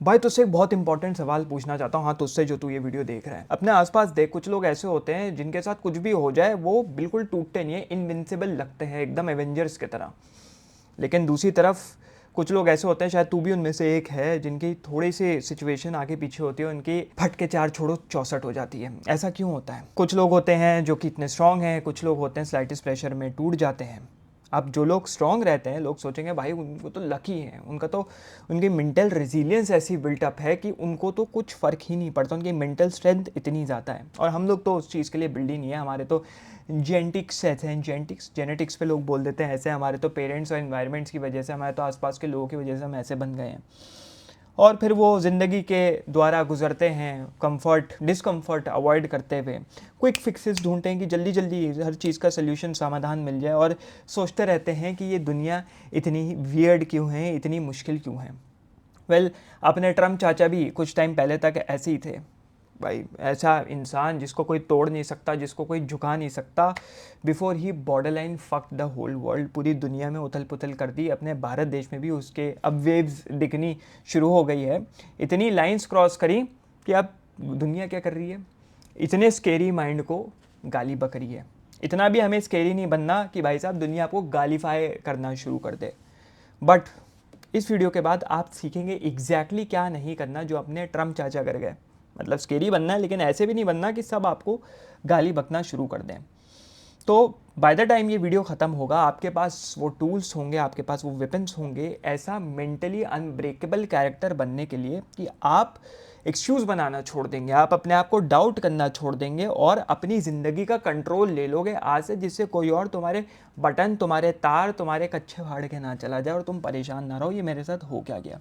भाई तुझसे एक बहुत इंपॉर्टेंट सवाल पूछना चाहता हूँ। हाँ, तुझसे जो तू ये वीडियो देख रहा है, अपने आसपास देख, कुछ लोग ऐसे होते हैं जिनके साथ कुछ भी हो जाए वो बिल्कुल टूटते नहीं है, इनविंसिबल लगते हैं, एकदम एवेंजर्स की तरह। लेकिन दूसरी तरफ कुछ लोग ऐसे होते हैं, शायद तू भी उनमें से एक है, जिनकी थोड़ी सी सिचुएशन आगे पीछे होती है, उनकी फट के चार छोड़ो 64 हो जाती है। ऐसा क्यों होता है? कुछ लोग होते हैं जो कि इतने स्ट्रांग हैं, कुछ लोग होते हैं स्लाइटेस्ट प्रेशर में टूट जाते हैं। अब जो लोग स्ट्रांग रहते हैं, लोग सोचेंगे भाई उनको तो लकी है, उनका तो उनकी मेंटल रेजिलियंस ऐसी बिल्टअप है कि उनको तो कुछ फ़र्क ही नहीं पड़ता, उनकी मेंटल स्ट्रेंथ इतनी ज़्यादा है। और हम लोग तो उस चीज़ के लिए बिल्ड ही नहीं है, हमारे तो जेनेटिक्स ऐसे हैं, जेनेटिक्स पे लोग बोल देते हैं ऐसे, हमारे तो पेरेंट्स और इन्वायरमेंट्स की वजह से, हमारे तो आसपास के लोगों की वजह से हम ऐसे बन गए हैं। और फिर वो ज़िंदगी के द्वारा गुजरते हैं, कंफर्ट डिस्कम्फर्ट अवॉइड करते हुए क्विक फिक्सेस ढूंढते हैं कि जल्दी जल्दी हर चीज़ का सल्यूशन समाधान मिल जाए, और सोचते रहते हैं कि ये दुनिया इतनी वियर्ड क्यों है, इतनी मुश्किल क्यों है। वेल, अपने ट्रम्प चाचा भी कुछ टाइम पहले तक ऐसे ही थे भाई। ऐसा इंसान जिसको कोई तोड़ नहीं सकता, जिसको कोई झुका नहीं सकता, बिफोर ही border line fuck the whole world, पूरी दुनिया में उथल पुथल कर दी। अपने भारत देश में भी उसके अब वेव्स दिखनी शुरू हो गई है, इतनी लाइंस क्रॉस करी कि अब दुनिया क्या कर रही है, इतने स्केरी माइंड को गाली बक रही है। इतना भी हमें स्केरी नहीं बनना कि भाई साहब दुनिया आपको गालीफाई करना शुरू कर दे। बट इस वीडियो के बाद आप सीखेंगे एग्जैक्टली क्या नहीं करना जो अपने ट्रम्प चाचा कर गए। मतलब स्केरी बनना है, लेकिन ऐसे भी नहीं बनना कि सब आपको गाली बकना शुरू कर दें। तो बाय द टाइम ये वीडियो ख़त्म होगा, आपके पास वो टूल्स होंगे, आपके पास वो वेपन्स होंगे, ऐसा मेंटली अनब्रेकेबल कैरेक्टर बनने के लिए कि आप एक्सक्यूज़ बनाना छोड़ देंगे, आप अपने आप को डाउट करना छोड़ देंगे और अपनी ज़िंदगी का कंट्रोल ले लोगे आज से, जिससे कोई और तुम्हारे बटन, तुम्हारे तार, तुम्हारे कच्चे फाड़ के ना चला जाए और तुम परेशान ना रहो ये मेरे साथ हो क्या गया।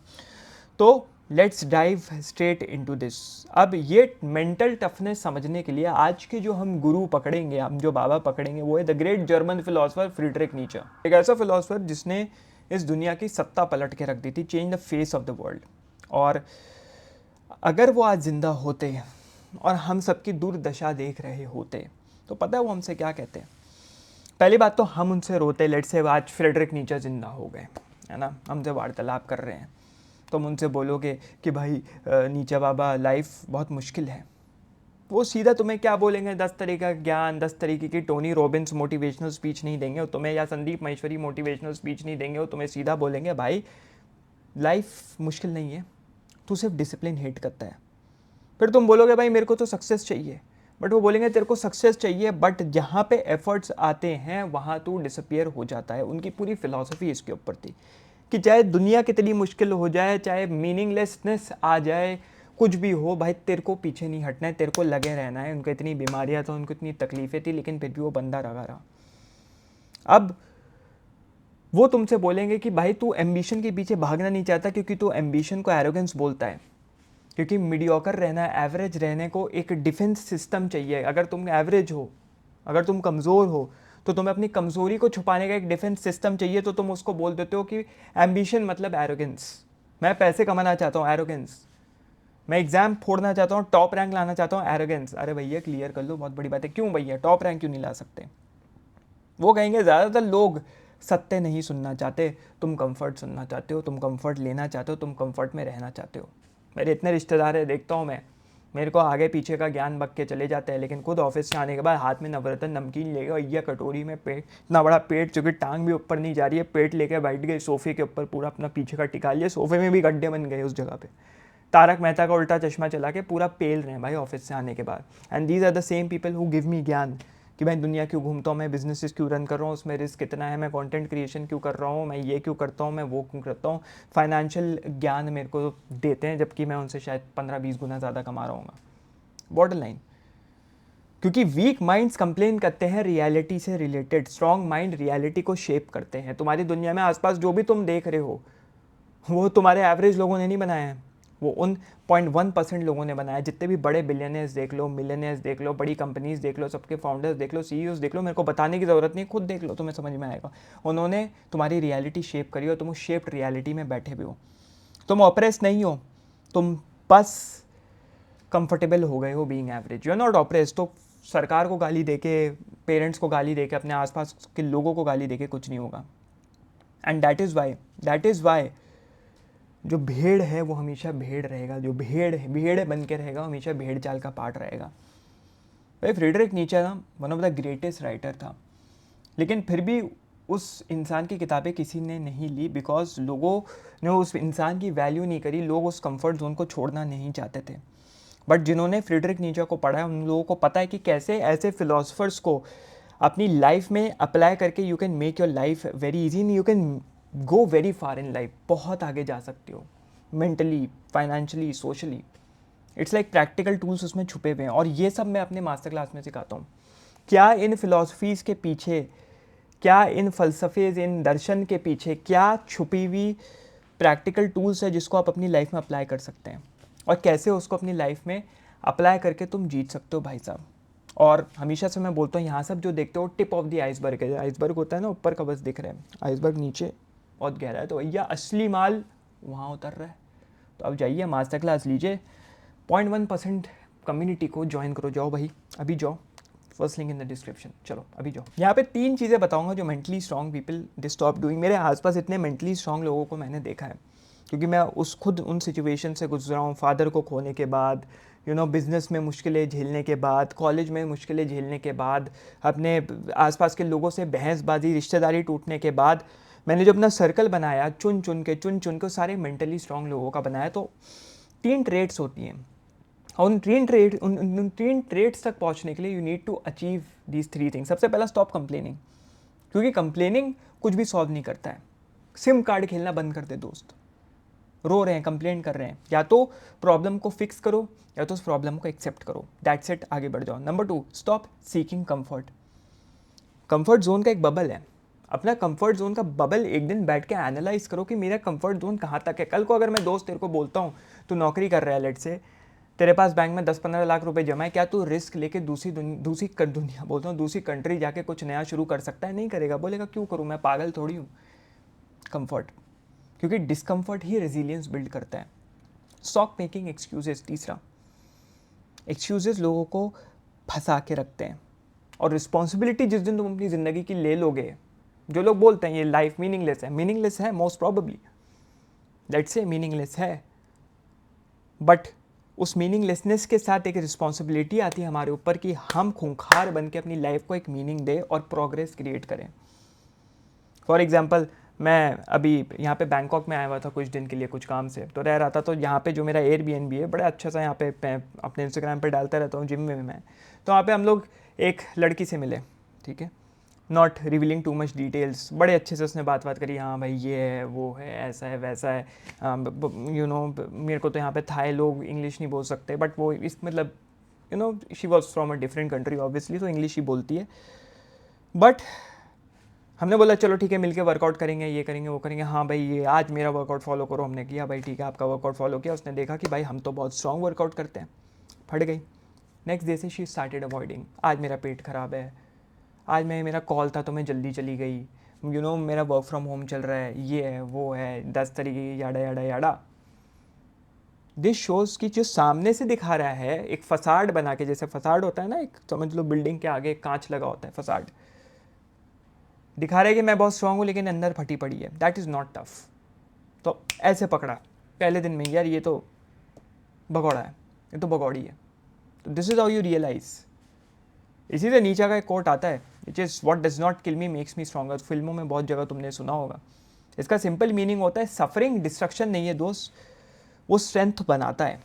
तो let's dive straight into this. अब ये मेंटल टफनेस समझने के लिए आज के जो हम गुरु पकड़ेंगे, हम जो बाबा पकड़ेंगे, वो है the great German philosopher Friedrich नीचे। एक ऐसा फिलोसफर जिसने इस दुनिया की सत्ता पलट के रख दी थी, change the face of the world. और अगर वो आज जिंदा होते और हम सबकी दुर्दशा देख रहे होते, तो पता है वो हमसे क्या कहते हैं? पहली बात तो हम उनसे रोते, लेट्स से आज फ्रेडरिक नीचे जिंदा हो गए, है ना, हमसे वार्तालाप कर रहे हैं, तुम उनसे बोलोगे कि भाई नीचे बाबा लाइफ बहुत मुश्किल है, वो सीधा तुम्हें क्या बोलेंगे? 10 तरीके का ज्ञान, 10 तरीके की टोनी रॉबिन्स मोटिवेशनल स्पीच नहीं देंगे वो तुम्हें, या संदीप महेश्वरी मोटिवेशनल स्पीच नहीं देंगे वो तुम्हें, सीधा बोलेंगे भाई लाइफ मुश्किल नहीं है, तू सिर्फ डिसिप्लिन हेट करता है। फिर तुम बोलोगे भाई मेरे को तो सक्सेस चाहिए, बट वो बोलेंगे तेरे को सक्सेस चाहिए बट जहाँ पे एफर्ट्स आते हैं वहाँ तू डिसअपियर हो जाता है। उनकी पूरी फिलॉसफी इसके ऊपर थी कि चाहे दुनिया कितनी मुश्किल हो जाए, चाहे मीनिंगलेसनेस आ जाए, कुछ भी हो भाई, तेरे को पीछे नहीं हटना है, तेरे को लगे रहना है। उनको इतनी बीमारियाँ तो, उनको इतनी तकलीफ़ें थी, लेकिन फिर भी वो बंदा लगा रहा। अब वो तुमसे बोलेंगे कि भाई तू एम्बिशन के पीछे भागना नहीं चाहता क्योंकि तू एम्बिशन को एरोगेंस बोलता है, क्योंकि मीडियोकर रहना, एवरेज रहने को एक डिफेंस सिस्टम चाहिए। अगर तुम एवरेज हो, अगर तुम कमज़ोर हो, तो तुम्हें अपनी कमज़ोरी को छुपाने का एक डिफेंस सिस्टम चाहिए, तो तुम उसको बोल देते हो कि एम्बिशन मतलब एरोगेंस, मैं पैसे कमाना चाहता हूँ एरोगेंस, मैं एग्जाम फोड़ना चाहता हूँ, टॉप रैंक लाना चाहता हूँ एरोगेंस। अरे भैया क्लियर कर लो, बहुत बड़ी बात है। क्यों भैया टॉप रैंक क्यों नहीं ला सकते? वो कहेंगे ज़्यादातर लोग सत्य नहीं सुनना चाहते, तुम कंफर्ट सुनना चाहते हो, तुम कंफर्ट लेना चाहते हो, तुम कंफर्ट में रहना चाहते हो। मेरे इतने रिश्तेदार हैं, देखता हूँ मैं, मेरे को आगे पीछे का ज्ञान बक के चले जाते हैं, लेकिन खुद ऑफिस से आने के बाद हाथ में नवरत्न नमकीन लेके, भैया कटोरी में पेट, इतना बड़ा पेट, चूँकि टांग भी ऊपर नहीं जा रही है, पेट लेके बैठ गए सोफे के ऊपर, पूरा अपना पीछे का टिका लिया, सोफे में भी गड्ढे बन गए उस जगह पे, तारक मेहता का उल्टा चश्मा चला के पूरा पेल रहे हैं भाई ऑफिस से आने के बाद। And these are the same people who give me ज्ञान कि भाई दुनिया क्यों घूमता हूँ मैं, बिजनेसेस क्यों रन कर रहा हूँ, उसमें रिस्क कितना है, मैं कंटेंट क्रिएशन क्यों कर रहा हूँ, मैं ये क्यों करता हूँ, मैं वो क्यों करता हूँ। फाइनेंशियल ज्ञान मेरे को देते हैं, जबकि मैं उनसे शायद 15-20 गुना ज़्यादा कमा रहा हूँ। बॉर्डर लाइन, क्योंकि वीक माइंड्स कंप्लेन करते हैं रियलिटी से रिलेटेड, स्ट्रॉन्ग माइंड रियलिटी को शेप करते हैं। तुम्हारी दुनिया में आसपास जो भी तुम देख रहे हो वो तुम्हारे एवरेज लोगों ने नहीं बनाया है, वो उन 0.1% लोगों ने बनाया। जितने भी बड़े बिलियनर्स देख लो, मिलियनर्स देख लो, बड़ी कंपनीज देख लो, सबके फाउंडर्स देख लो, सीईओज देख लो, मेरे को बताने की ज़रूरत नहीं, खुद देख लो, तुम्हें समझ में आएगा। उन्होंने तुम्हारी रियलिटी शेप करी और तुम उस शेप्ड रियलिटी में बैठे भी हो। तुम ऑपरेस नहीं हो, तुम बस कंफर्टेबल हो गए हो being average, you are not oppressed. तो सरकार को गाली देके, पेरेंट्स को गाली देके, अपने आसपास के लोगों को गाली देके कुछ नहीं होगा। एंड दैट इज़ वाई जो भेड़ है वो हमेशा भेड़ रहेगा, जो भेड़ बन के रहेगा हमेशा भेड़ चाल का पार्ट रहेगा। भाई फ्रीडरिक नीचे ना one of the greatest writer था, लेकिन फिर भी उस इंसान की किताबें किसी ने नहीं ली बिकॉज लोगों ने उस इंसान की वैल्यू नहीं करी, लोग उस कंफर्ट जोन को छोड़ना नहीं चाहते थे। बट जिन्होंने फ्रीडरिक नीचे को पढ़ा है उन लोगों को पता है कि कैसे ऐसे फिलोसफर्स को अपनी लाइफ में अप्लाई करके you can make your life very easy and you can go very far in life, बहुत आगे जा सकते हो mentally, financially, socially. It's like practical tools उसमें छुपे हुए हैं और ये सब मैं अपने मास्टर क्लास में सिखाता हूँ। क्या इन फिलॉसफीज़ के पीछे, क्या इन फ़लसफ़ेज़, इन दर्शन के पीछे क्या छुपी हुई प्रैक्टिकल टूल्स है जिसको आप अपनी लाइफ में अप्लाई कर सकते हैं और कैसे उसको अपनी लाइफ में अप्लाई करके तुम जीत सकते हो भाई साहब। और हमेशा से मैं बोलता हूँ यहाँ सब जो देखते हो टिप ऑफ द आइसबर्ग है। आइसबर्ग होता है ना ऊपर का बस दिख रहा है, आइसबर्ग नीचे बहुत गहरा है, तो भैया असली माल वहाँ उतर रहा है। तो अब जाइए मास्टर क्लास लीजिए, 0.1% कम्युनिटी को ज्वाइन करो, जाओ भाई अभी जाओ, first link in the description. चलो अभी जाओ। यहाँ पे 3 चीज़ें बताऊंगा जो mentally strong people they stop doing. मेरे आसपास इतने मेंटली स्ट्रॉन्ग लोगों को मैंने देखा है क्योंकि मैं खुद उन सिचुएशन से गुजरा हूँ। फादर को खोने के बाद, बिज़नेस में मुश्किलें झेलने के बाद, कॉलेज में मुश्किलें झेलने के बाद, अपने आसपास के लोगों से बहसबाजी, रिश्तेदारी टूटने के बाद मैंने जो अपना सर्कल बनाया चुन चुन के सारे मेंटली स्ट्रॉन्ग लोगों का बनाया। तो 3 ट्रेड्स होती हैं और उन 3 ट्रेड्स तक पहुंचने के लिए you need to achieve these 3 things. सबसे पहला, स्टॉप कंप्लेनिंग, क्योंकि कंप्लेनिंग कुछ भी सॉल्व नहीं करता है। सिम कार्ड खेलना बंद कर दे दोस्त, रो रहे हैं, कंप्लेंट कर रहे हैं, या तो प्रॉब्लम को फिक्स करो या तो उस प्रॉब्लम को एक्सेप्ट करो, दैट्स इट, आगे बढ़ जाओ। Number 2, stop seeking comfort. Comfort zone का एक बबल है, अपना कंफर्ट जोन का बबल एक दिन बैठ के एनालाइज करो कि मेरा कंफर्ट जोन कहाँ तक है। कल को अगर मैं दोस्त तेरे को बोलता हूँ तू नौकरी कर रहा है, लेट से तेरे पास बैंक में 10-15 लाख रुपए जमा है, क्या तू रिस्क लेके दूसरी कंट्री जाके कुछ नया शुरू कर सकता है? नहीं करेगा, बोलेगा क्यों करूँ, मैं पागल थोड़ी हूँ। कंफर्ट, क्योंकि डिस्कम्फर्ट ही रेजिलियंस बिल्ड करता है। Stop making excuses. तीसरा, एक्सक्यूजेस लोगों को फंसा के रखते हैं और रिस्पॉन्सिबिलिटी जिस दिन तुम अपनी ज़िंदगी की ले लोगे, जो लोग बोलते हैं ये लाइफ मीनिंगलेस है, most probably let's say meaningless है, बट उस मीनिंगलेसनेस के साथ एक रिस्पॉन्सिबिलिटी आती है हमारे ऊपर कि हम खूंखार बन के अपनी लाइफ को एक मीनिंग दें और प्रोग्रेस क्रिएट करें। फॉर एग्जाम्पल, मैं अभी यहाँ पे बैंकॉक में आया हुआ था कुछ दिन के लिए, कुछ काम से तो रह रहा था। तो यहाँ पे जो मेरा एयरबीएनबी है, बड़ा अच्छा सा, यहाँ पे मैं अपने इंस्टाग्राम पे डालता रहता हूँ, जिम में मैं, तो वहाँ पे हम लोग एक लड़की से मिले, ठीक है, not revealing too much details. बड़े अच्छे से उसने बात करी, हाँ भाई ये है, वो है, ऐसा है, वैसा है, मेरे को तो यहाँ पे थाई लोग इंग्लिश नहीं बोल सकते, बट वो इस मतलब she was from a different country obviously, तो इंग्लिश ही बोलती है। बट हमने बोला चलो ठीक है, मिलके वर्कआउट करेंगे, ये करेंगे, वो करेंगे, हाँ भाई ये आज मेरा वर्कआउट फॉलो करो। हमने किया, भाई ठीक है, आपका वर्कआउट फॉलो किया। उसने देखा कि भाई हम तो बहुत स्ट्रॉन्ग वर्कआउट करते हैं, फट गई। नेक्स्ट डे से शी स्टार्टेड अवॉइडिंग, आज मेरा पेट खराब है, आज मेरा कॉल था तो मैं जल्दी चली गई, मेरा वर्क फ्रॉम होम चल रहा है, ये है, वो है, 10 तरीके याडा याडा याडा। दिस शोज़ की जो सामने से दिखा रहा है एक फसाड बना के, जैसे फसाड होता है ना, एक समझ लो बिल्डिंग के आगे कांच लगा होता है, फसाड दिखा रहा है कि मैं बहुत स्ट्रांग हूँ, लेकिन अंदर फटी पड़ी है। That is not tough. तो ऐसे पकड़ा पहले दिन में, यार ये तो भगौड़ा है, ये तो भगौड़ी है। तो this is how you realise. इसी से नीचे का एक कोट आता है, which is what does not kill me makes me stronger. फिल्मों में बहुत जगह तुमने सुना होगा। इसका सिंपल मीनिंग होता है सफरिंग डिस्ट्रक्शन नहीं है दोस्त, वो स्ट्रेंथ बनाता है।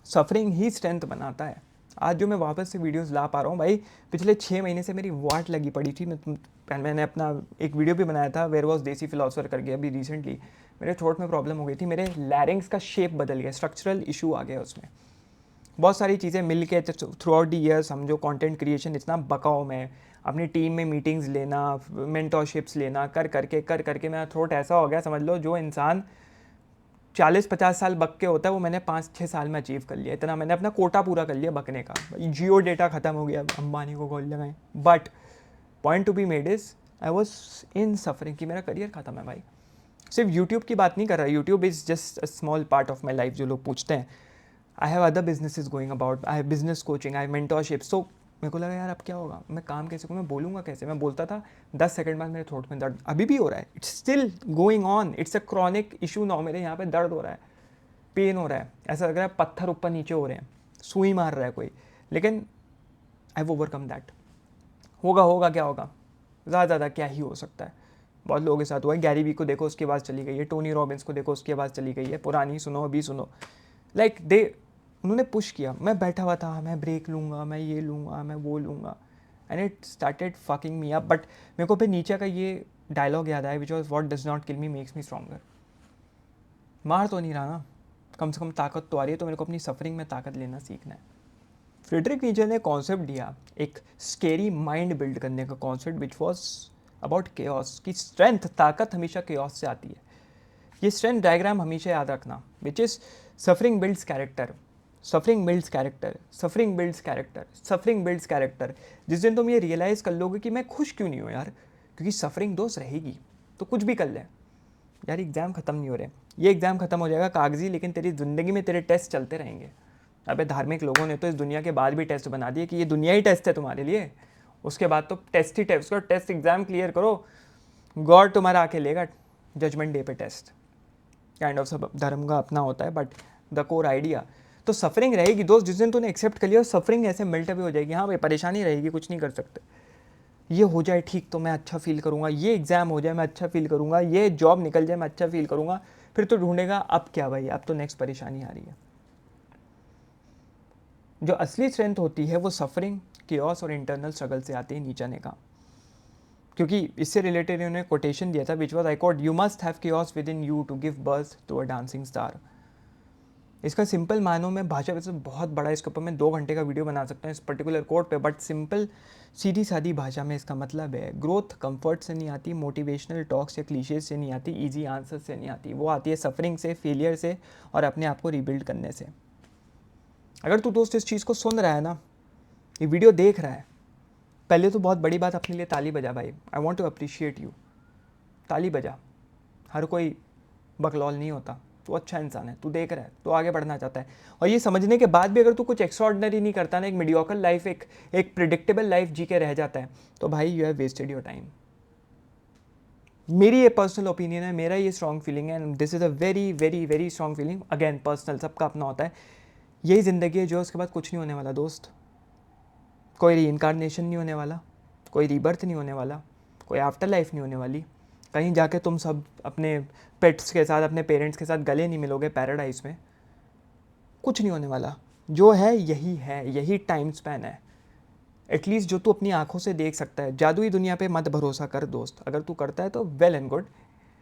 सफरिंग ही स्ट्रेंथ बनाता है। आज जो मैं वापस से वीडियोस ला पा रहा हूँ भाई, पिछले 6 महीने से मेरी वाट लगी पड़ी थी। मैंने अपना एक वीडियो भी बनाया था, वेयर वॉज देसी फिलोसफर करके, अभी रिसेंटली मेरे थ्रोट में प्रॉब्लम हो गई थी, मेरे लैरिंग्स का शेप बदल गया, स्ट्रक्चरल इशू आ गया उसमें। बहुत सारी चीज़ें मिल के थ्रू आउट दी ईयर समझो, कंटेंट क्रिएशन इतना बकाओ में, अपनी टीम में मीटिंग्स लेना, मेंटरशिप्स लेना, कर करके मेरा थ्रोट ऐसा हो गया, समझ लो जो इंसान 40-50 साल बक के होता है वो मैंने 5-6 साल में अचीव कर लिया। इतना मैंने अपना कोटा पूरा कर लिया बकने का। जियो डेटा ख़त्म हो गया, अंबानी को कॉल लगाएं। But point to be made is I was in suffering कि मेरा करियर ख़त्म है भाई। सिर्फ यूट्यूब की बात नहीं कर रहा, YouTube is just a small part of my life. जो लोग पूछते हैं, I have other businesses going about, I have business coaching, I have mentorship. So मेरे को लगा यार अब क्या होगा, मैं काम कैसे करूँ, मैं बोलूँगा कैसे। मैं बोलता था 10 सेकंड बाद मेरे थ्रोट में दर्द अभी भी हो रहा है, it's still going on, it's a chronic issue now. मेरे यहाँ पे दर्द हो रहा है, पेन हो रहा है, ऐसा लग रहा है पत्थर ऊपर नीचे हो रहे हैं, सुई मार रहा है कोई, लेकिन आई हैव ओवरकम दैट। होगा क्या होगा, ज़्यादा ज़्यादा क्या ही हो सकता है। बहुत लोगों के साथ हुआ है, गैरी वी को देखो उसकी आवाज़ चली गई है, टोनी रॉबिन्स को देखो उसकी आवाज़ चली गई है, पुरानी सुनो अभी सुनो, लाइक उन्होंने पुश किया। मैं बैठा हुआ था, मैं ब्रेक लूँगा, मैं ये लूँगा, मैं वो लूँगा, and it started fucking me up. But मेरे को फिर नीचे का ये डायलॉग याद आया, which was what does not kill me makes me stronger. मार तो नहीं रहा ना, कम से कम ताकत तो आ रही है, तो मेरे को अपनी सफरिंग में ताकत लेना सीखना है। फ्रेडरिक नीचे ने कॉन्सेप्ट दिया एक स्केरी माइंड बिल्ड करने का concept, which was about chaos, की स्ट्रेंथ, ताकत हमेशा केओस से आती है। ये स्ट्रेंथ डायग्राम हमेशा याद रखना, which is suffering builds character, suffering builds character, suffering builds character, suffering builds character. जिस दिन तुम ये रियलाइज़ कर लोगे कि मैं खुश क्यों नहीं हूँ यार, क्योंकि सफरिंग दोस्त रहेगी, तो कुछ भी कर ले यार। एग्ज़ाम ख़त्म नहीं हो रहे, ये एग्ज़ाम ख़त्म हो जाएगा कागजी, लेकिन तेरी ज़िंदगी में तेरे टेस्ट चलते रहेंगे। अबे धार्मिक लोगों ने तो इस दुनिया के बाद भी टेस्ट बना दिए कि ये दुनिया ही टेस्ट है तुम्हारे लिए, उसके बाद तो टेस्ट ही टेस्ट करो, टेस्ट एग्ज़ाम क्लियर करो, गॉड तुम्हारा आके लेगा जजमेंट डे पे टेस्ट। काइंड ऑफ सब धर्म का अपना होता है, बट द कोर आइडिया तो सफरिंग रहेगी दोस्त। जिस दिन तूने एक्सेप्ट कर लिया, सफरिंग ऐसे मेल्ट भी हो जाएगी। हाँ भाई परेशानी रहेगी, कुछ नहीं कर सकते, ये हो जाए ठीक तो मैं अच्छा फील करूँगा, ये एग्ज़ाम हो जाए मैं अच्छा फील करूँगा, ये जॉब निकल जाए मैं अच्छा फील करूँगा। फिर तो ढूंढेगा अब क्या भाई, अब तो नेक्स्ट परेशानी आ रही है। जो असली स्ट्रेंथ होती है वो सफरिंग, केओस और इंटरनल स्ट्रगल से आती है नीचे ने कहा। क्योंकि इससे रिलेटेड उन्होंने कोटेशन दिया था, which was I quote, you must have chaos within you to give birth to a dancing star. इसका सिंपल मानो में भाषा वैसे बहुत बड़ा है, इसके ऊपर मैं 2 घंटे का वीडियो बना सकता हूँ इस पर्टिकुलर कोट पे, बट सिंपल सीधी सादी भाषा में इसका मतलब है ग्रोथ कंफर्ट से नहीं आती, मोटिवेशनल टॉक्स या क्लीशेज से नहीं आती, इजी आंसर से नहीं आती, वो आती है सफरिंग से, फेलियर से और अपने आप को रीबिल्ड करने से। अगर तू दोस्त इस चीज़ को सुन रहा है ना, ये वीडियो देख रहा है, पहले तो बहुत बड़ी बात अपने लिए ताली बजा भाई, I want to appreciate you, ताली बजा। हर कोई बकलौल नहीं होता, तू अच्छा इंसान है, तू देख रहा है, तू आगे बढ़ना चाहता है, और ये समझने के बाद भी अगर तू कुछ एक्स्ट्राऑर्डिनरी नहीं करता ना, एक मीडियोकर लाइफ, एक प्रिडिक्टेबल लाइफ जी के रह जाता है, तो भाई you have wasted your time. मेरी ये पर्सनल ओपिनियन है, मेरा ये स्ट्रॉन्ग फीलिंग है, and this is a very very very strong feeling. Again personal, सबका अपना होता है। यही ज़िंदगी है जो उसके बाद कुछ नहीं होने वाला दोस्त, कोई रीइंकारनेशन नहीं होने वाला, कोई रीबर्थ नहीं होने वाला, कोई आफ्टर लाइफ नहीं होने वाली, कहीं जाके तुम सब अपने पेट्स के साथ, अपने पेरेंट्स के साथ गले नहीं मिलोगे पैराडाइज में, कुछ नहीं होने वाला। जो है यही टाइम स्पैन है, एटलीस्ट जो तू अपनी आंखों से देख सकता है। जादुई दुनिया पे मत भरोसा कर दोस्त, अगर तू करता है तो well and good,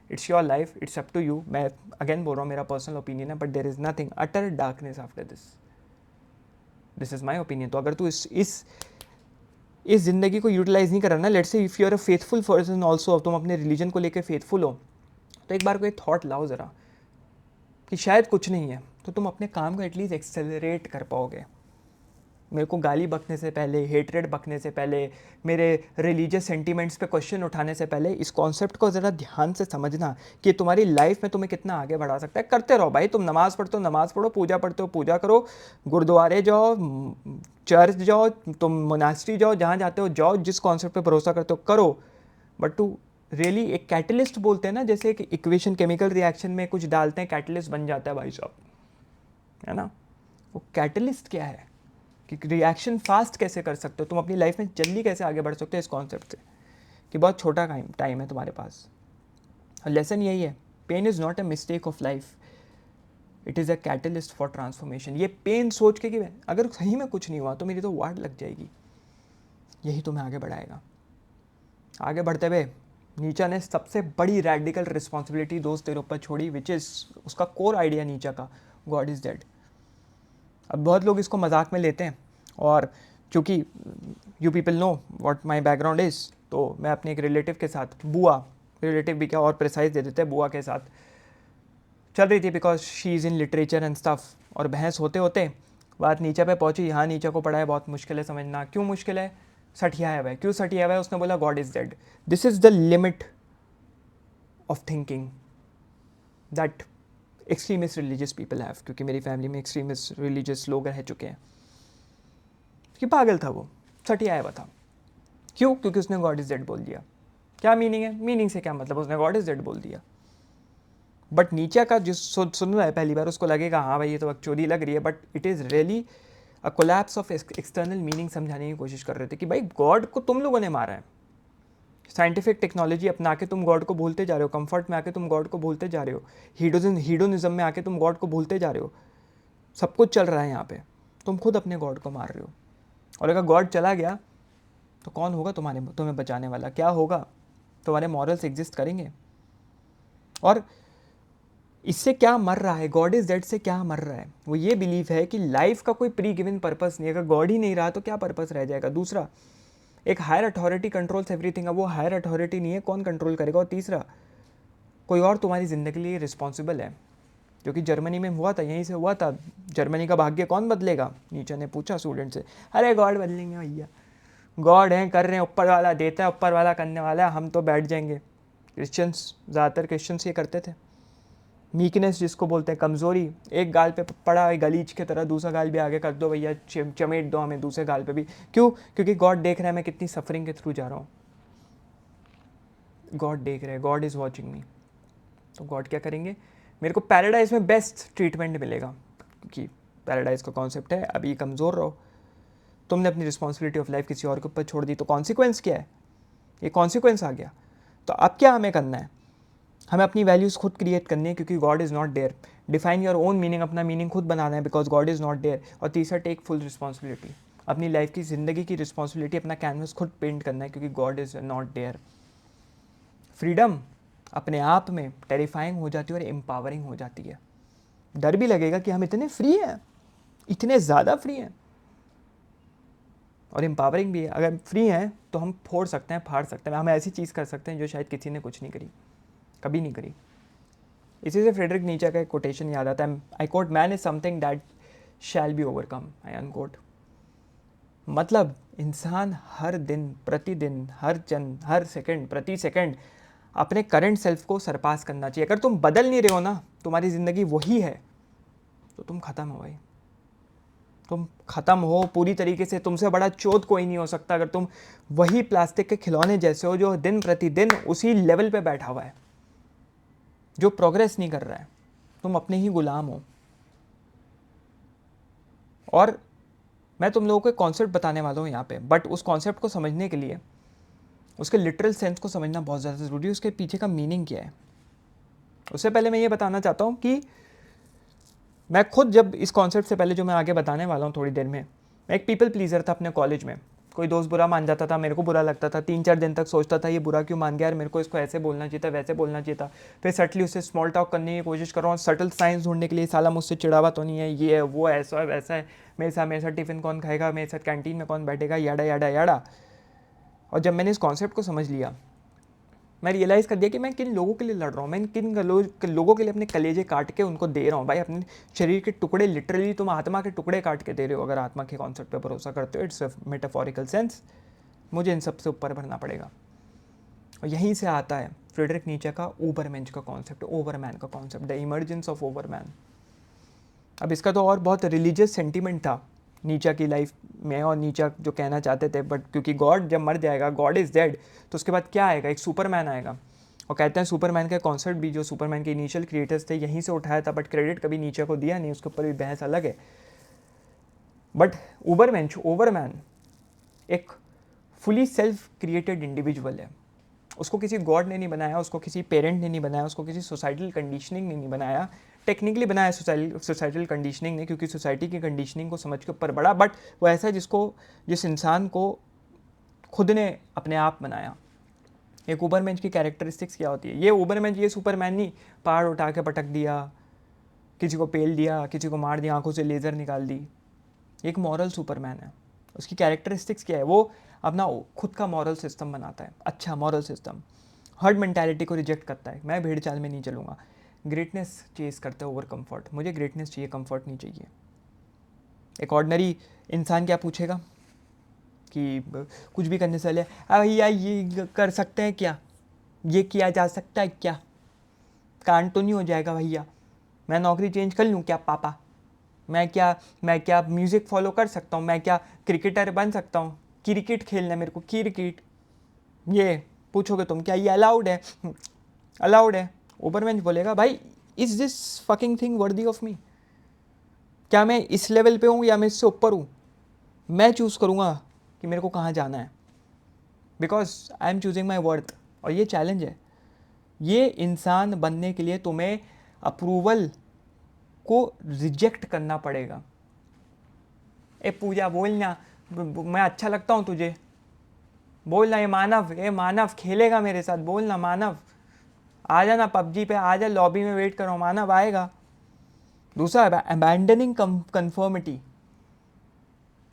it's your life, it's up to you. मैं अगेन बोल रहा हूँ, मेरा पर्सनल ओपिनियन है, but there is nothing utter darkness after this is my opinion. तो अगर तू इस ज़िंदगी को यूटिलाइज़ नहीं कर रहा ना, let's say if you are a faithful person also, तुम अपने रिलीजन को लेकर फेथफुल हो, तो एक बार कोई थॉट लाओ ज़रा कि शायद कुछ नहीं है, तो तुम अपने काम को एटलीस्ट एक्सेलरेट कर पाओगे। मेरे को गाली बकने से पहले, हेटरेड बकने से पहले, मेरे रिलीजियस सेंटीमेंट्स पे क्वेश्चन उठाने से पहले, इस कॉन्सेप्ट को ज़रा ध्यान से समझना कि तुम्हारी लाइफ में तुम्हें कितना आगे बढ़ा सकता है। करते रहो भाई, तुम नमाज़ पढ़ते हो नमाज़ पढ़ो, पूजा पढ़ते हो पूजा करो, गुरुद्वारे जाओ, चर्च जाओ, तुम मोनास्ट्री जाओ, जहाँ जाते हो जाओ, जिस कॉन्सेप्ट पे भरोसा करते हो करो, बट टू रियली एक कैटलिस्ट बोलते हैं ना, जैसे एक इक्वेशन केमिकल रिएक्शन में कुछ डालते हैं, कैटलिस्ट बन जाता है भाई साहब, है ना। वो कैटलिस्ट क्या है कि रिएक्शन फास्ट कैसे कर सकते हो, तुम अपनी लाइफ में जल्दी कैसे आगे बढ़ सकते हो, इस कॉन्सेप्ट से कि बहुत छोटा टाइम है तुम्हारे पास। और लेसन यही है, pain is not a mistake of life, it is a catalyst for transformation. ये पेन सोच के कि अगर सही में कुछ नहीं हुआ तो मेरी तो वाट लग जाएगी, यही तुम्हें आगे बढ़ाएगा। आगे बढ़ते हुए नीचा ने सबसे बड़ी रेडिकल रिस्पॉन्सिबिलिटी दोस्त तेरे ऊपर छोड़ी, विच इज़ उसका कोर आइडिया नीचा का, गॉड इज़ डेड। अब बहुत लोग इसको मजाक में लेते हैं, और चूँकि you people know what my background is, तो मैं अपने एक रिलेटिव के साथ, बुआ, रिलेटिव भी क्या और प्रिसाइज दे देते हैं, बुआ के साथ चल रही थी, because she is in literature and stuff, और बहस होते होते बात नीचा पे पहुंची। यहाँ नीचा को पढ़ा है, बहुत मुश्किल है समझना। क्यों मुश्किल है? सठिया है वह, क्यों सठिया है? उसने बोला God is dead. This is the limit of thinking that extremist religious people have, क्योंकि मेरी फैमिली में एक्सट्रीमिस्ट रिलीजियस लोग रह चुके हैं। कि पागल था वो, सटिया है बता। क्यों? क्योंकि उसने गॉड इज डेड बोल दिया। क्या मीनिंग है? मीनिंग से क्या मतलब, उसने गॉड इज डेड बोल दिया। बट नीचे का जिस सुन रहा है पहली बार उसको लगेगा हाँ भाई ये तो चोरी लग रही है, but it is really a collapse of external meaning समझाने की कोशिश कर रहे थे कि भाई गॉड को तुम लोगों ने मारा है। साइंटिफिक टेक्नोलॉजी अपना के तुम गॉड को भूलते जा रहे हो, कंफर्ट में आके तुम गॉड को भूलते जा रहे हो, हीडोनिज्म में आके तुम गॉड को भूलते जा रहे हो। सब कुछ चल रहा है यहाँ पे, तुम खुद अपने गॉड को मार रहे हो। और अगर गॉड चला गया तो कौन होगा तुम्हें बचाने वाला? क्या होगा? तुम्हारे मॉरल्स एग्जिस्ट करेंगे? और इससे क्या मर रहा है? गॉड इज डेड से क्या मर रहा है? वो ये बिलीव है कि लाइफ का कोई प्री गिवन पर्पस नहीं है। अगर गॉड ही नहीं रहा तो क्या पर्पस रह जाएगा? दूसरा, एक हायर अथॉरिटी कंट्रोल्स एवरीथिंग। अब वो हायर अथॉरिटी नहीं है, कौन कंट्रोल करेगा? और तीसरा, कोई और तुम्हारी ज़िंदगी के लिए रिस्पॉन्सिबल है। जो कि जर्मनी में हुआ था, यहीं से हुआ था। जर्मनी का भाग्य कौन बदलेगा? नीचे ने पूछा स्टूडेंट से। अरे गॉड बदलेंगे भैया, गॉड हैं, कर रहे हैं, ऊपर वाला देता है, ऊपर वाला करने वाला है, हम तो बैठ जाएंगे। क्रिश्चियंस, ज़्यादातर क्रिश्चियंस ये करते थे। मीकनेस जिसको बोलते हैं, कमज़ोरी। एक गाल पे पड़ा है गलीच की तरह, दूसरा गाल भी आगे कर दो भैया, चमेट दो हमें दूसरे गाल पे भी। क्यों? क्योंकि गॉड देख रहा है मैं कितनी सफरिंग के थ्रू जा रहा हूँ। गॉड देख रहा है, गॉड इज़ वॉचिंग मी। तो गॉड क्या करेंगे? मेरे को पैराडाइज में बेस्ट ट्रीटमेंट मिलेगा, क्योंकि पैराडाइज का कॉन्सेप्ट है अभी कमज़ोर रहो। तुमने अपनी रिस्पॉन्सिबिलिटी ऑफ लाइफ किसी और के ऊपर छोड़ दी, तो कॉन्सिक्वेंस क्या है? ये कॉन्सिक्वेंस आ गया। तो अब क्या हमें करना है? हमें अपनी वैल्यूज़ खुद क्रिएट करनी है, क्योंकि God is not there. Define your own meaning, अपना मीनिंग खुद बनाना है, because God is not there. और तीसरा, टेक फुल रिस्पॉन्सिबिलिटी, अपनी लाइफ की ज़िंदगी की रिस्पॉन्सिबिलिटी, अपना कैनवस खुद पेंट करना है, क्योंकि God is not there. Freedom अपने आप में टेरिफाइंग हो जाती है और एम्पावरिंग हो जाती है। डर भी लगेगा कि हम इतने फ्री हैं, इतने ज़्यादा फ्री हैं, और एम्पावरिंग भी है। अगर फ्री हैं तो हम फोड़ सकते हैं, फाड़ सकते हैं, हम ऐसी चीज़ कर सकते हैं जो शायद किसी ने कुछ नहीं करी, कभी नहीं करी। इसी से फ्रेडरिक नीचे का एक कोटेशन याद आता है, I quote, man is something that shall be overcome, I unquote. मतलब इंसान हर दिन, प्रतिदिन, हर क्षण, हर सेकंड, प्रति सेकंड अपने करंट सेल्फ को सरपास करना चाहिए। अगर तुम बदल नहीं रहे हो ना, तुम्हारी ज़िंदगी वही है, तो तुम ख़त्म हो भाई, तुम ख़त्म हो पूरी तरीके से। तुमसे बड़ा चोट कोई नहीं हो सकता अगर तुम वही प्लास्टिक के खिलौने जैसे हो जो दिन प्रतिदिन उसी लेवल पे बैठा हुआ है, जो प्रोग्रेस नहीं कर रहा है। तुम अपने ही गुलाम हो। और मैं तुम लोगों को एक कॉन्सेप्ट बताने वाला हूँ यहाँ पे, बट उस कॉन्सेप्ट को समझने के लिए उसके लिटरल सेंस को समझना बहुत ज़्यादा ज़रूरी है, उसके पीछे का मीनिंग क्या है। उससे पहले मैं ये बताना चाहता हूँ कि मैं खुद, जब इस कॉन्सेप्ट से पहले जो मैं आगे बताने वाला हूँ थोड़ी देर में, मैं एक पीपल प्लीजर था अपने कॉलेज में। कोई दोस्त बुरा मान जाता था, मेरे को बुरा लगता था, 3-4 दिन तक सोचता था ये बुरा क्यों मान गया यार, मेरे को इसको ऐसे बोलना चाहिए था, वैसे बोलना चाहिए था। फिर सटली उससे स्मॉल टॉक करने की कोशिश कर रहा हूँ, सटल साइंस ढूंढने के लिए, साला मुझसे चिढ़ावा तो नहीं है, ये है, वो ऐसा है, वैसा है, मेरे साथ टिफ़िन कौन खाएगा, मेरे साथ कैंटीन में कौन बैठेगा, याडा याडा याडा। और जब मैंने इस कॉन्सेप्ट को समझ लिया, मैं रियलाइज़ कर दिया कि मैं किन लोगों के लिए लड़ रहा हूँ। मैं किन लोगों के लिए अपने कलेजे काट के उनको दे रहा हूँ। भाई अपने शरीर के टुकड़े, लिटरली तुम आत्मा के टुकड़े काट के दे रहे हो। अगर आत्मा के कॉन्सेप्ट पे भरोसा करते हो, इट्स अ मेटाफोरिकल सेंस, मुझे इन सबसे ऊपर भरना पड़ेगा। और यहीं से आता है फ्रेडरिक नीचे का ओवरमेंश का कॉन्सेप्ट, ओवरमैन का कॉन्सेप्ट, द इमर्जेंस ऑफ ओवरमैन। अब इसका तो और बहुत रिलीजियस सेंटीमेंट था नीचा की लाइफ में, और नीचा जो कहना चाहते थे, बट क्योंकि गॉड जब मर जाएगा, गॉड इज़ डेड, तो उसके बाद क्या आएगा? एक सुपरमैन आएगा। और कहते हैं सुपरमैन का कॉन्सेप्ट भी, जो सुपरमैन के इनिशियल क्रिएटर्स थे, यहीं से उठाया था, बट क्रेडिट कभी नीचे को दिया नहीं, उसके ऊपर भी बहस अलग है। बट ओवरमेंश, ओवरमैन एक फुली सेल्फ क्रिएटेड इंडिविजुअल है। उसको किसी गॉड ने नहीं बनाया, उसको किसी पेरेंट ने नहीं बनाया, उसको किसी सोसाइटल कंडीशनिंग ने नहीं बनाया। टेक्निकली बनाया सोसाइटल कंडीशनिंग ने, क्योंकि सोसाइटी की कंडीशनिंग को समझ के ऊपर बढ़ा, बट वो ऐसा है जिस इंसान को खुद ने अपने आप बनाया। एक ओवरमैन की कैरेक्टरिस्टिक्स क्या होती है? ये ओवरमैन, ये सुपरमैन नहीं, पहाड़ उठा के पटक दिया, किसी को पेल दिया, किसी को मार दिया, आंखों से लेज़र निकाल दी। एक मॉरल सुपरमैन है। उसकी कैरेक्टरिस्टिक्स क्या है? वो अपना खुद का मॉरल सिस्टम बनाता है, अच्छा मॉरल सिस्टम। हर्ड मेंटालिटी को रिजेक्ट करता है, मैं भेड़ चाल में नहीं चलूँगा। ग्रेटनेस चेस करता है ओवर कंफर्ट, मुझे ग्रेटनेस चाहिए, कंफर्ट नहीं चाहिए। एक ऑर्डिनरी इंसान क्या पूछेगा कि कुछ भी करने से पहले भैया ये कर सकते हैं क्या, ये किया जा सकता है क्या, कांड तो नहीं हो जाएगा भैया, मैं नौकरी चेंज कर लूँ क्या पापा, मैं क्या म्यूज़िक फॉलो कर सकता हूँ, मैं क्या क्रिकेटर बन सकता हूँ, क्रिकेट खेलना है मेरे को, क्रिकेट, ये पूछोगे तुम क्या ये अलाउड है? अलाउड है। ओवरवेंच बोलेगा भाई is this fucking thing worthy of me? क्या मैं इस लेवल पे हूँ या मैं इससे ऊपर हूँ? मैं चूज़ करूँगा कि मेरे को कहाँ जाना है, because I am choosing my worth. और ये चैलेंज है। ये इंसान बनने के लिए तुम्हें अप्रूवल को रिजेक्ट करना पड़ेगा। ए पूजा बोलना, मैं अच्छा लगता हूँ तुझे, बोलना ये मानव खेलेगा मेरे साथ, बोलना मानव आ जाना पबजी पे, आ जा लॉबी में वेट करो, मानव आएगा। दूसरा अबैंडनिंग कंफर्मिटी,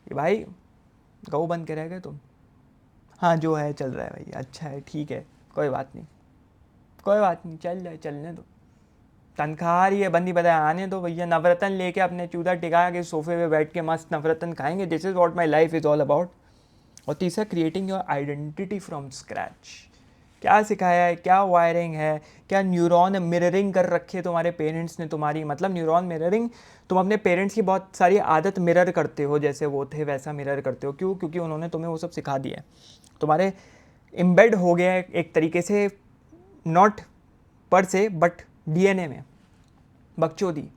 भाई गऊ बन के रह गए तुम, हाँ जो है चल रहा है भाई, अच्छा है ठीक है, कोई बात नहीं, कोई बात नहीं, चल जाए, चलने दो, तनख्वाह आ रही है, बंदी बताए आने दो भैया, नवरत्न लेके अपने चूधा टिका के सोफे पे बैठ के मस्त नवरत्न खाएंगे। This is what my life is all about. और तीसरा creating your identity from scratch. क्या सिखाया है, क्या वायरिंग है, क्या न्यूरॉन मिररिंग कर रखी है तुम्हारे पेरेंट्स ने तुम्हारी, मतलब न्यूरॉन मिररिंग, तुम अपने पेरेंट्स की बहुत सारी आदत मिरर करते हो, जैसे वो थे वैसा मिरर करते हो। क्यों? क्योंकि उन्होंने तुम्हें वो सब सिखा दिया है, तुम्हारे एम्बेड हो गया है एक तरीके से, नॉट पर से बट डीएनए में, बकचोदी।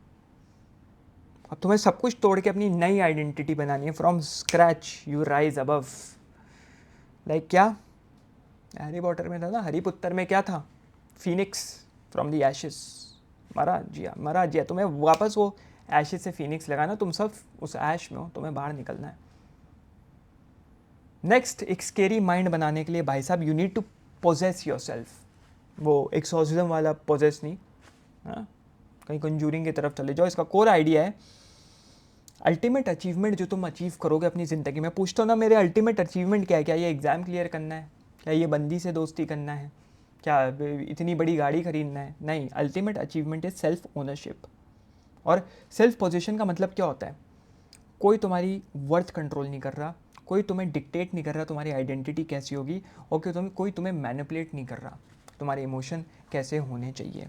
अब तुम्हें सब कुछ तोड़ के अपनी नई आइडेंटिटी बनानी है, from scratch you rise above. Like क्या हैरी पॉटर में था ना, हरिपुत्र में क्या था, फिनिक्स फ्रॉम द एशेस, मरा जिया, मरा जिया। तुम्हें वापस वो एशेस से फिनिक्स लगाना, तुम सब उस ऐश में हो, तुम्हें बाहर निकलना है। नेक्स्ट, एक स्केरी माइंड बनाने के लिए भाई साहब you need to possess yourself. वो एक्सोर्सिज्म वाला पोजेस नहीं, हाँ, कहीं कंजूरिंग की तरफ चले जाओ। इसका कोर आइडिया है अल्टीमेट अचीवमेंट जो तुम अचीव करोगे अपनी ज़िंदगी में। पूछता हूँ ना मेरे अल्टीमेट अचीवमेंट क्या है? क्या ये एग्ज़ाम क्लियर करना है? क्या ये बंदी से दोस्ती करना है? क्या इतनी बड़ी गाड़ी खरीदना है? नहीं, ultimate achievement is self ownership. और सेल्फ पोजीशन का मतलब क्या होता है? कोई तुम्हारी वर्थ कंट्रोल नहीं कर रहा, कोई तुम्हें डिक्टेट नहीं कर रहा तुम्हारी आइडेंटिटी कैसी होगी, और कोई तुम्हें मैनिपुलेट नहीं कर रहा तुम्हारे इमोशन कैसे होने चाहिए।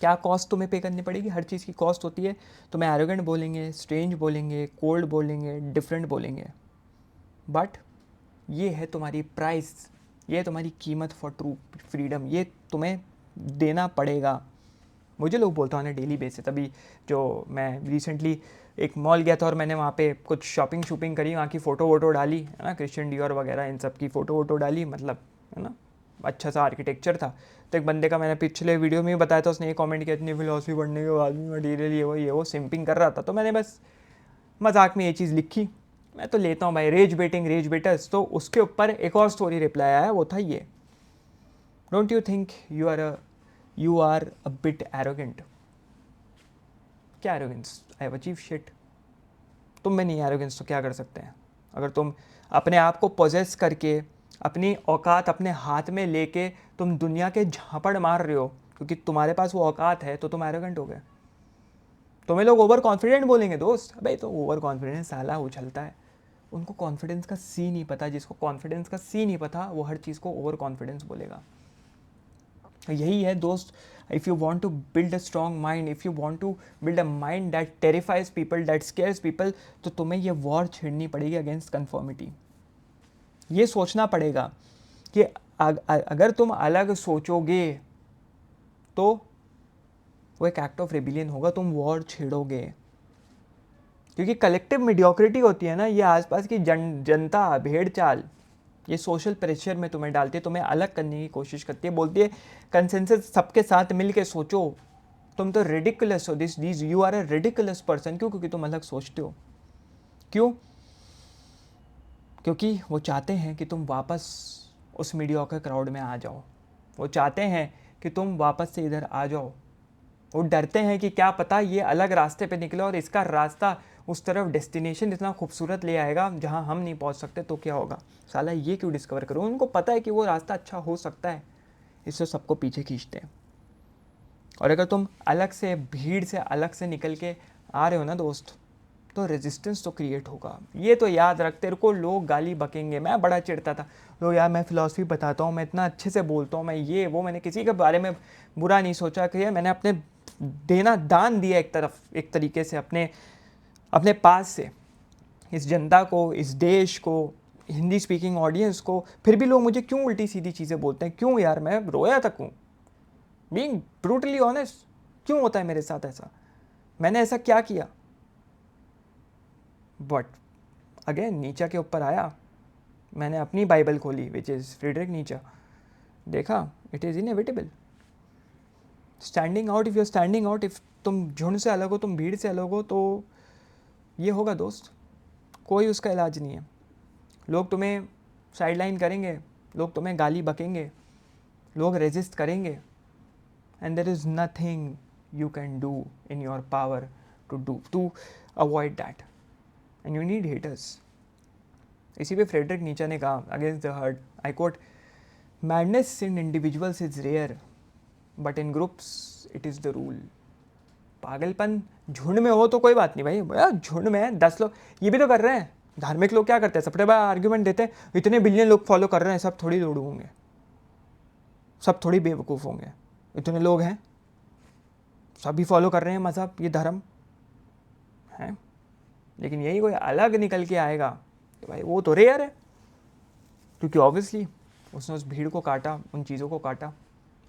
क्या कॉस्ट तुम्हें पे करनी पड़ेगी? हर चीज़ की कॉस्ट होती है। तुम्हें एरोगेंट बोलेंगे, स्ट्रेंज बोलेंगे, कोल्ड बोलेंगे, डिफरेंट बोलेंगे, बट ये है तुम्हारी प्राइस, ये है तुम्हारी कीमत फॉर ट्रू फ्रीडम, ये तुम्हें देना पड़ेगा। मुझे लोग बोलते हैं ना डेली बेसिस। अभी जो मैं रिसेंटली एक मॉल गया था और मैंने वहाँ पे कुछ शॉपिंग करी, वहाँ की फ़ोटो वोटो डाली है ना, क्रिश्चियन डियोर वगैरह इन सब की फ़ोटो वोटो डाली, मतलब है ना, अच्छा सा आर्किटेक्चर था। तो एक बंदे का मैंने पिछले वीडियो में भी बताया था, उसने ये कमेंट किया इतनी फिलॉसफी पढ़ने के बाद भी मटीरियल ये वो सिंपिंग कर रहा था। तो मैंने बस मजाक में ये चीज़ लिखी, मैं तो लेता हूँ भाई, रेज बेटिंग रेज बेटर्स। तो उसके ऊपर एक और स्टोरी रिप्लाई आया, वो था ये, don't you think you are a bit arrogant? क्या arrogance? I have achieve shit. तुम में नहीं एरोगेंस तो क्या कर सकते हैं? अगर तुम अपने आप को पोजेस करके, अपनी औकात अपने हाथ में लेके तुम दुनिया के झापड़ मार रहे हो क्योंकि तुम्हारे पास वो औकात है, तो तुम एरोगेंट हो गए। तुम्हें लोग ओवर कॉन्फिडेंट बोलेंगे दोस्त, भाई तो ओवर कॉन्फिडेंस साला उछलता है। उनको कॉन्फिडेंस का सी नहीं पता। जिसको कॉन्फिडेंस का सी नहीं पता वो हर चीज़ को ओवर कॉन्फिडेंस बोलेगा। यही है दोस्त, if you want to build a strong mind, if you want to build a mind that terrifies people, that scares people, तो तुम्हें ये वॉर छेड़नी पड़ेगी अगेंस्ट कन्फर्मिटी। ये सोचना पड़ेगा कि अगर तुम अलग सोचोगे तो वो एक एक्ट ऑफ रेबिलियन होगा, तुम वॉर छेड़ोगे। क्योंकि कलेक्टिव मीडियोक्रिटी होती है ना, ये आसपास की जनता, भेड़ चाल, ये सोशल प्रेशर में तुम्हें डालती है, तुम्हें अलग करने की कोशिश करती है, बोलती है कंसेंसस सबके साथ मिल के सोचो, तुम तो रेडिकुलस हो, this you are a ridiculous person. क्यों? क्योंकि तुम अलग सोचते हो। क्यों? क्योंकि वो चाहते हैं कि तुम वापस उस मीडियोकर क्राउड में आ जाओ, वो चाहते हैं कि तुम वापस से इधर आ जाओ। वो डरते हैं कि क्या पता ये अलग रास्ते पे निकले और इसका रास्ता उस तरफ डेस्टिनेशन इतना खूबसूरत ले आएगा जहाँ हम नहीं पहुँच सकते, तो क्या होगा, साला ये क्यों डिस्कवर करूँ। उनको पता है कि वो रास्ता अच्छा हो सकता है, इससे सबको पीछे खींचते हैं। और अगर तुम अलग से, भीड़ से अलग से निकल के आ रहे हो ना दोस्त, तो रेजिस्टेंस तो क्रिएट होगा। ये तो याद रख, तेरे को लोग गाली बकेंगे। मैं बड़ा चिढ़ता था, लोग यार मैं फ़िलासफ़ी बताता हूँ, मैं इतना अच्छे से बोलता हूँ, मैं ये वो, मैंने किसी के बारे में बुरा नहीं सोचा कि मैंने अपने दान दिया एक तरीके से अपने पास से इस जनता को, इस देश को, हिंदी स्पीकिंग ऑडियंस को, फिर भी लोग मुझे क्यों उल्टी सीधी चीज़ें बोलते हैं, क्यों यार, मैं रोया तक हूँ, बीइंग ब्रूटली ऑनेस्ट, क्यों होता है मेरे साथ ऐसा, मैंने ऐसा क्या किया। बट अगेन नीचा के ऊपर आया, मैंने अपनी बाइबल खोली विच इज़ फ्रीडरिक नीचा, देखा it is inevitable. Standing out, if you are standing out, if तुम झुंड से अलग हो, तुम भीड़ से अलग हो, तो ये होगा दोस्त, कोई उसका इलाज नहीं है। लोग तुम्हें साइडलाइन करेंगे, लोग तुम्हें गाली बकेंगे, लोग रेजिस्ट करेंगे, and there is nothing you can do in your power to avoid that, and you need haters. इसी पे फ्रेडरिक नीचा ने कहा against the herd, I quote, madness in individuals is rare but in groups it is the rule. पागलपन झुंड में हो तो कोई बात नहीं भाई, भैया झुंड में 10 लोग ये भी तो कर रहे हैं। धार्मिक लोग क्या करते हैं, सबसे बड़ा आर्ग्यूमेंट देते हैं, इतने बिलियन लोग फॉलो कर रहे हैं, सब थोड़ी लोग होंगे, सब थोड़ी बेवकूफ़ होंगे, इतने लोग हैं, सभी फॉलो कर रहे हैं मज़हब, ये धर्म है। लेकिन यही कोई अलग निकल के आएगा तो भाई वो तो रेयर है, क्योंकि ऑब्वियसली उसने उस भीड़ को काटा, उन चीज़ों को काटा।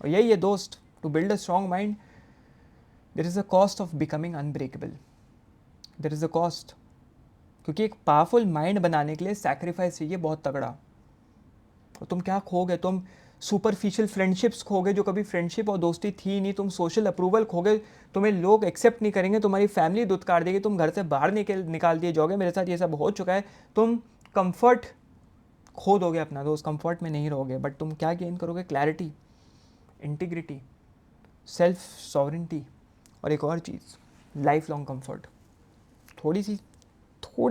और यही है दोस्त, to build a strong mind there is a cost of becoming unbreakable, there is a cost, क्योंकि एक पावरफुल माइंड बनाने के लिए सैक्रिफाइस चाहिए बहुत तगड़ा। और तुम क्या खोगे, तुम सुपरफिशियल फ्रेंडशिप्स खोगे जो कभी फ्रेंडशिप और दोस्ती थी नहीं, तुम सोशल अप्रूवल खोगे, तुम्हें लोग एक्सेप्ट नहीं करेंगे, तुम्हारी फैमिली दुत्कार देगी, तुम घर से बाहर निकाल दिए जाओगे, मेरे साथ ये सब हो चुका है। तुम कंफर्ट खो दोगे अपना दोस्त, कंफर्ट में नहीं रहोगे, बट तुम क्या गेन करोगे, क्लैरिटी, इंटीग्रिटी, सेल्फ सॉवरेंटी, और एक और चीज़, लाइफ लॉन्ग कंफर्ट। थोड़ी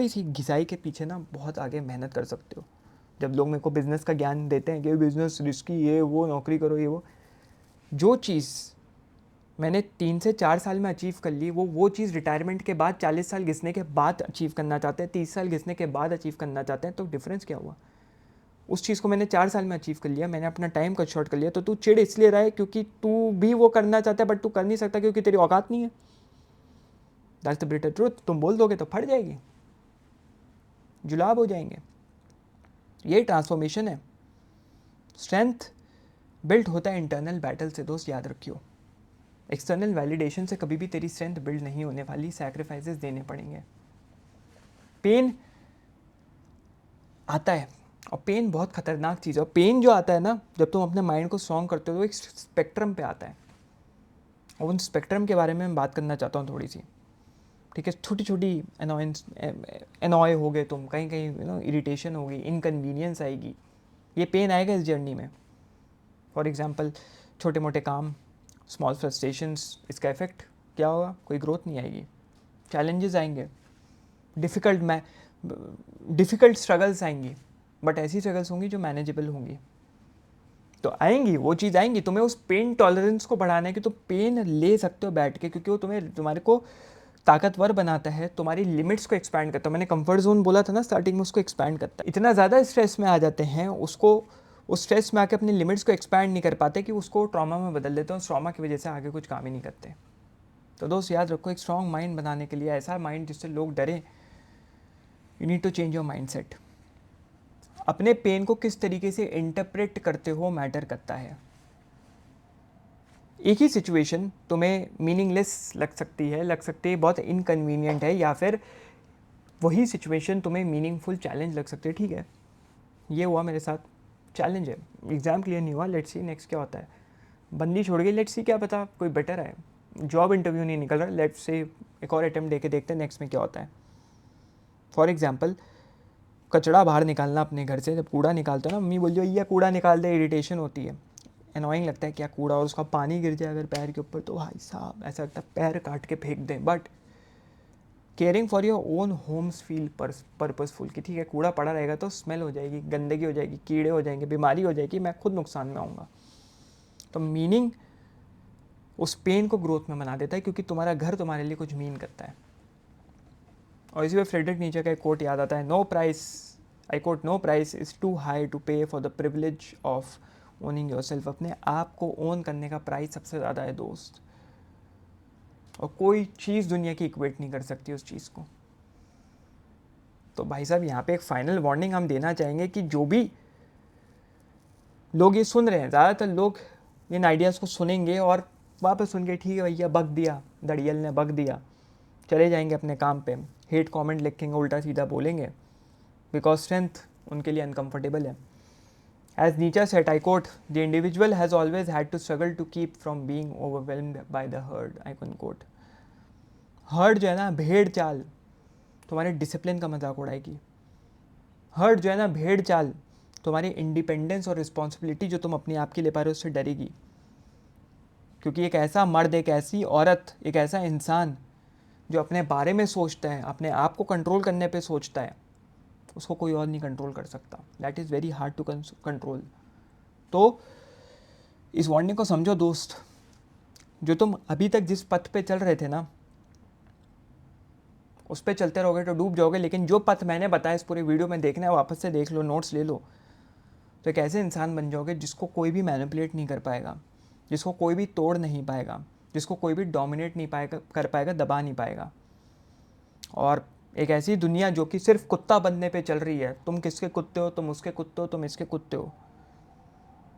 सी घिसाई के पीछे ना बहुत आगे मेहनत कर सकते हो। जब लोग मेरे को बिज़नेस का ज्ञान देते हैं कि बिज़नेस रिस्की, ये वो, नौकरी करो, ये वो, जो चीज़ मैंने 3 से 4 साल में अचीव कर ली, वो चीज़ रिटायरमेंट के बाद 40 साल घिसने के बाद अचीव करना चाहते हैं, 30 साल घिसने के बाद अचीव करना चाहते हैं, तो डिफरेंस क्या हुआ। उस चीज़ को मैंने 4 साल में अचीव कर लिया, मैंने अपना टाइम कट शॉर्ट कर लिया, तो तू चिढ़ इसलिए रहा है क्योंकि तू भी वो करना चाहता है बट तू कर नहीं सकता क्योंकि तेरी औकात नहीं है। That's the bitter truth. तुम बोल दोगे तो फट जाएगी, जुलाब हो जाएंगे। ये ट्रांसफॉर्मेशन है। स्ट्रेंथ बिल्ड होता है इंटरनल बैटल से दोस्त, याद रखियो। एक्सटर्नल वैलिडेशन से कभी भी तेरी स्ट्रेंथ बिल्ड नहीं होने वाली, सैक्रिफाइसेस देने पड़ेंगे। पेन आता है, और पेन बहुत खतरनाक चीज़ है। और पेन जो आता है ना, जब तुम अपने माइंड को स्ट्रॉन्ग करते हो तो एक स्पेक्ट्रम पे आता है, और उन स्पेक्ट्रम के बारे में मैं बात करना चाहता हूँ थोड़ी सी, ठीक है। छोटी छोटी एनॉय हो गए तुम, कहीं कहीं इरिटेशन होगी, इनकन्वीनियंस आएगी, ये पेन आएगा इस जर्नी में। फॉर एग्जांपल छोटे मोटे काम, स्मॉल फ्रस्ट्रेशंस, इसका इफेक्ट क्या होगा, कोई ग्रोथ नहीं आएगी। चैलेंजेस आएंगे, डिफ़िकल्ट स्ट्रगल्स आएंगी, बट ऐसी स्ट्रगल्स होंगी जो मैनेजेबल होंगी। तो आएंगी, वो चीज़ आएंगी, तुम्हें उस पेन टॉलरेंस को बढ़ाना है कि तुम पेन ले सकते हो बैठ के, क्योंकि वो तुम्हारे को ताकतवर बनाता है, तुम्हारी लिमिट्स को एक्सपैंड करता है। मैंने कंफर्ट जोन बोला था ना स्टार्टिंग में, उसको एक्सपैंड करता है। इतना ज़्यादा स्ट्रेस में आ जाते हैं, उस स्ट्रेस में आके अपनी लिमिट्स को एक्सपैंड नहीं कर पाते कि उसको ट्रॉमा में बदल देते हैं, उस ट्रॉमा की वजह से आगे कुछ काम ही नहीं करते। तो दोस्त याद रखो, एक स्ट्रॉन्ग माइंड बनाने के लिए, ऐसा माइंड जिससे लोग डरें, you need to change your mindset. अपने पेन को किस तरीके से इंटरप्रेट करते हो मैटर करता है। एक ही सिचुएशन तुम्हें मीनिंगलेस लग सकती है, बहुत इनकन्वीनियंट है, या फिर वही सिचुएशन तुम्हें मीनिंगफुल चैलेंज लग सकती है। ठीक है, ये हुआ मेरे साथ, चैलेंज है, एग्ज़ाम क्लियर नहीं हुआ, लेट्स सी नेक्स्ट क्या होता है। बंदी छोड़ गई, लेट्स सी क्या पता कोई बेटर है। जॉब इंटरव्यू नहीं निकल रहा, लेट्स से एक और अटैम्प्ट देके देखते हैं नेक्स्ट में क्या होता है। फॉर एग्जाम्पल कचरा बाहर निकालना अपने घर से, जब कूड़ा निकालते हो ना, मम्मी बोलियो ये कूड़ा निकाल दे, इरिटेशन होती है, एनॉइंग लगता है क्या कूड़ा, और उसका पानी गिर जाए अगर पैर के ऊपर तो भाई साहब ऐसा लगता है पैर काट के फेंक दें। But caring for your own homes feel purposeful, कि ठीक है कूड़ा पड़ा रहेगा तो स्मेल हो जाएगी, गंदगी हो जाएगी, कीड़े हो जाएंगे, बीमारी हो जाएगी, मैं खुद नुकसान में आऊँगा। तो मीनिंग उस पेन को ग्रोथ में बना देता है, क्योंकि तुम्हारा घर तुम्हारे लिए कुछ मीन करता है। और इसी में फ्रेडरिक नीचे का एक कोट याद आता है, no price, I quote, no price is too high to pay for the privilege of owning yourself. अपने आप को ओन करने का प्राइस सबसे ज़्यादा है दोस्त, और कोई चीज़ दुनिया की इक्वेट नहीं कर सकती उस चीज़ को। तो भाई साहब यहाँ पे एक फाइनल वार्निंग हम देना चाहेंगे कि जो भी लोग ये सुन रहे हैं, ज़्यादातर लोग इन आइडियाज़ को सुनेंगे और वापस सुन के ठीक है भैया बक दिया, दड़ियल ने बक दिया, चले जाएंगे अपने काम पे, हेट कमेंट लिखेंगे, उल्टा सीधा बोलेंगे, बिकॉज स्ट्रेंथ उनके लिए अनकंफर्टेबल है. As Nietzsche said, I quote, "The individual has always had to struggle to keep from being overwhelmed by the herd." I quote. Heard जो है ना, भेड़ चाल तुम्हारे डिसिप्लिन का मजाक उड़ाएगी. हर्ड जो है ना, भेड़ चाल तुम्हारी इंडिपेंडेंस और रिस्पॉन्सिबिलिटी जो तुम अपने आप की ले पा रहे हो उससे डरेगी. क्योंकि एक ऐसा मर्द, एक ऐसी औरत, एक ऐसा इंसान जो अपने बारे में सोचता है, अपने आप को कंट्रोल करने पे सोचता है, उसको कोई और नहीं कंट्रोल कर सकता. That is very hard to control. तो इस वार्निंग को समझो दोस्त. जो तुम अभी तक जिस पथ पे चल रहे थे ना, उस पे चलते रहोगे तो डूब जाओगे. लेकिन जो पथ मैंने बताया इस पूरे वीडियो में, देखना है वापस से देख लो, नोट्स ले लो, तो एक ऐसे इंसान बन जाओगे जिसको कोई भी मैनिपुलेट नहीं कर पाएगा, जिसको कोई भी तोड़ नहीं पाएगा, जिसको कोई भी डोमिनेट नहीं कर पाएगा, दबा नहीं पाएगा. और एक ऐसी दुनिया जो कि सिर्फ कुत्ता बनने पे चल रही है, तुम किसके कुत्ते हो, तुम उसके कुत्ते हो, तुम इसके कुत्ते हो,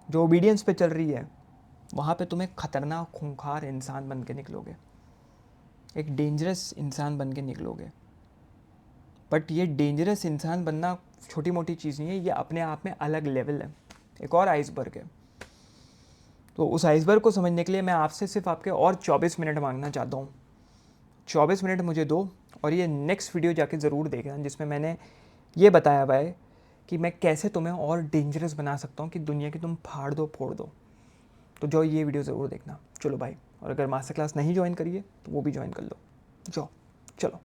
जो ओबीडियंस पे चल रही है, वहाँ पे तुम एक खतरनाक खूंखार इंसान बन के निकलोगे, एक डेंजरस इंसान बन के निकलोगे. बट ये डेंजरस इंसान बनना छोटी मोटी चीज़ नहीं है, ये अपने आप में अलग लेवल है, एक और आइसबर्ग है. तो उस आइसबर्ग को समझने के लिए मैं आपसे सिर्फ आपके और 24 मिनट मांगना चाहता हूँ. 24 मिनट मुझे दो और ये नेक्स्ट वीडियो जाके ज़रूर देखना, जिसमें मैंने ये बताया हुआ है कि मैं कैसे तुम्हें और डेंजरस बना सकता हूँ कि दुनिया की तुम फाड़ दो, फोड़ दो. तो जो ये वीडियो ज़रूर देखना. चलो भाई, और अगर मास्टर क्लास नहीं ज्वाइन करिए तो वो भी ज्वाइन कर लो. जाओ, चलो.